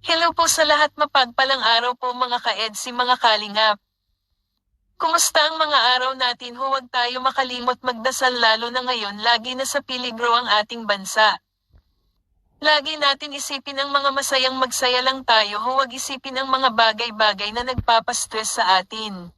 Hello po sa lahat, mapagpalang araw po mga ka-EDSI, mga kalingap. Kumusta ang mga araw natin? Huwag tayo makalimot magdasal, lalo na ngayon lagi na sa peligro ang ating bansa. Lagi natin isipin ang mga masayang magsaya lang tayo, huwag isipin ang mga bagay-bagay na nagpapastress sa atin.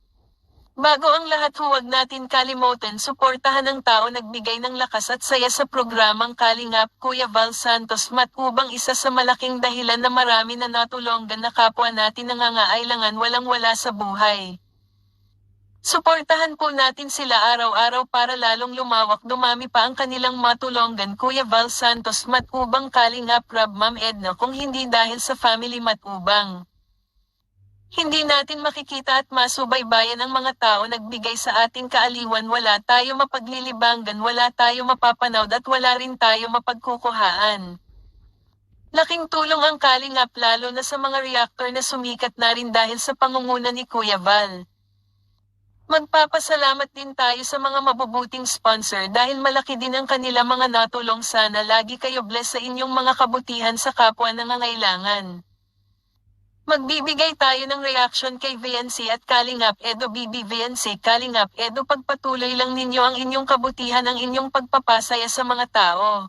Bago ang lahat, huwag natin kalimutan suportahan ang tao nagbigay ng lakas at saya sa programang Kalingap, Kuya Val Santos Matubang, isa sa malaking dahilan na marami na natulungan na kapwa natin nangangailangan walang-wala sa buhay. Suportahan po natin sila araw-araw para lalong lumawak, dumami pa ang kanilang matulungan. Kuya Val Santos Matubang, Kalingap Rab, Ma'am Edna, kung hindi dahil sa family Matubang, hindi natin makikita at masubaybayan ang mga tao nagbigay sa ating kaaliwan, wala tayo mapaglilibangan, wala tayo mapapanawd at wala rin tayo mapagkukuhaan. Laking tulong ang Kalingap, lalo na sa mga reactor na sumikat na rin dahil sa pangunguna ni Kuya Val. Magpapasalamat din tayo sa mga mabubuting sponsor dahil malaki din ang kanila mga natulong. Sana lagi kayo bless sa inyong mga kabutihan sa kapwa nangangailangan. Magbibigay tayo ng reaction kay VNC at Kalingap Edo. VNC, Kalingap Edo, pagpatuloy lang ninyo ang inyong kabutihan, ang inyong pagpapasaya sa mga tao.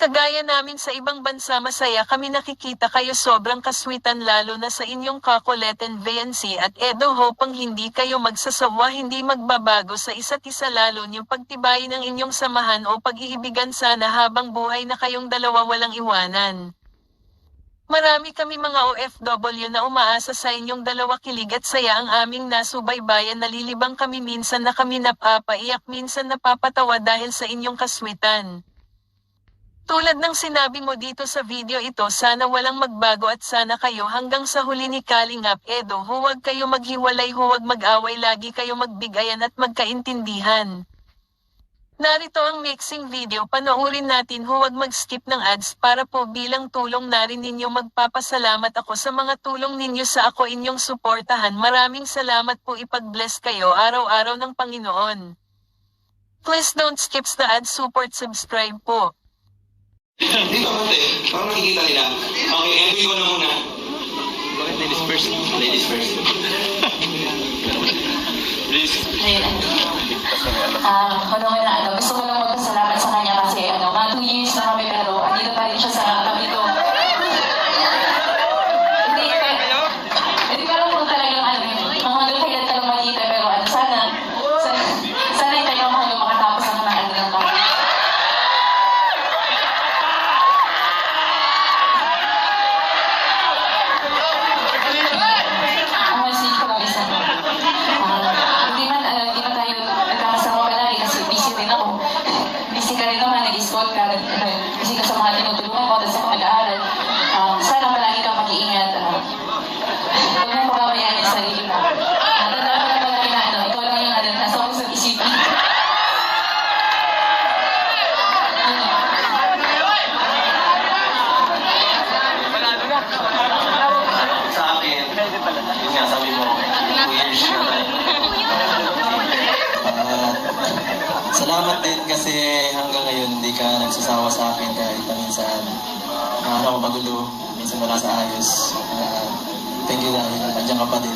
Kagaya namin sa ibang bansa, masaya kami nakikita kayo, sobrang kaswitan lalo na sa inyong kakulitan VNC at Edo. Hopang hindi kayo magsasawa, hindi magbabago sa isa't isa, lalo niyong pagtibayin ang inyong samahan o pag-iibigan sana habang buhay na kayong dalawa, walang iwanan. Marami kami mga OFW na umaasa sa inyong dalawa, kilig at saya ang aming nasubaybayan, nalilibang kami, minsan na kami napapaiyak, minsan napapatawa dahil sa inyong kaswitan. Tulad ng sinabi mo dito sa video ito, sana walang magbago at sana kayo hanggang sa huli ni Kalingap Edo. Huwag kayo maghiwalay, huwag mag-away, lagi kayo magbigayan at magkaintindihan. Narito ang mixing video, panoorin natin, huwag mag-skip ng ads para po bilang tulong na rin ninyo. Magpapasalamat ako sa mga tulong ninyo sa ako inyong suportahan. Maraming salamat po, ipag-bless kayo araw-araw ng Panginoon. Please don't skip the ads, support, subscribe po. Dito konti, parang nakikita nila. Okay, entry ko na muna. Ladies first. Ladies first. Please. Ayun. Gusto ko lang magpasalamat sa kanya kasi mga 2 years na kami pero andito pa rin siya sa kami ko. Hindi ko alam kung talagang hanggang kailan tayo makikita, pero sana hindi tayo hanggang makatapos ang mga ng kami. Ang message ko lang isa. Hindi man tayo nagkakasama palagi kasi busy rin ako. Busy ka rin naman, nag-spot ka, busy ka sa mga tinutulungan ko at sa pag-aaral. Sana palagi kang mag-iingat. Huwag mong pababayaan yung sarili mo. Tandaan mo na palagi na ikaw lang yung nasa pusong isipan. Sa akin, yun nga sabi mo, 2 years na tayo. Salamat din kasi hanggang ngayon hindi ka nagsasawa sa akin kahit minsan ako magulo, minsan wala sa ayos. Thank you dahil nandiyan ka pa din.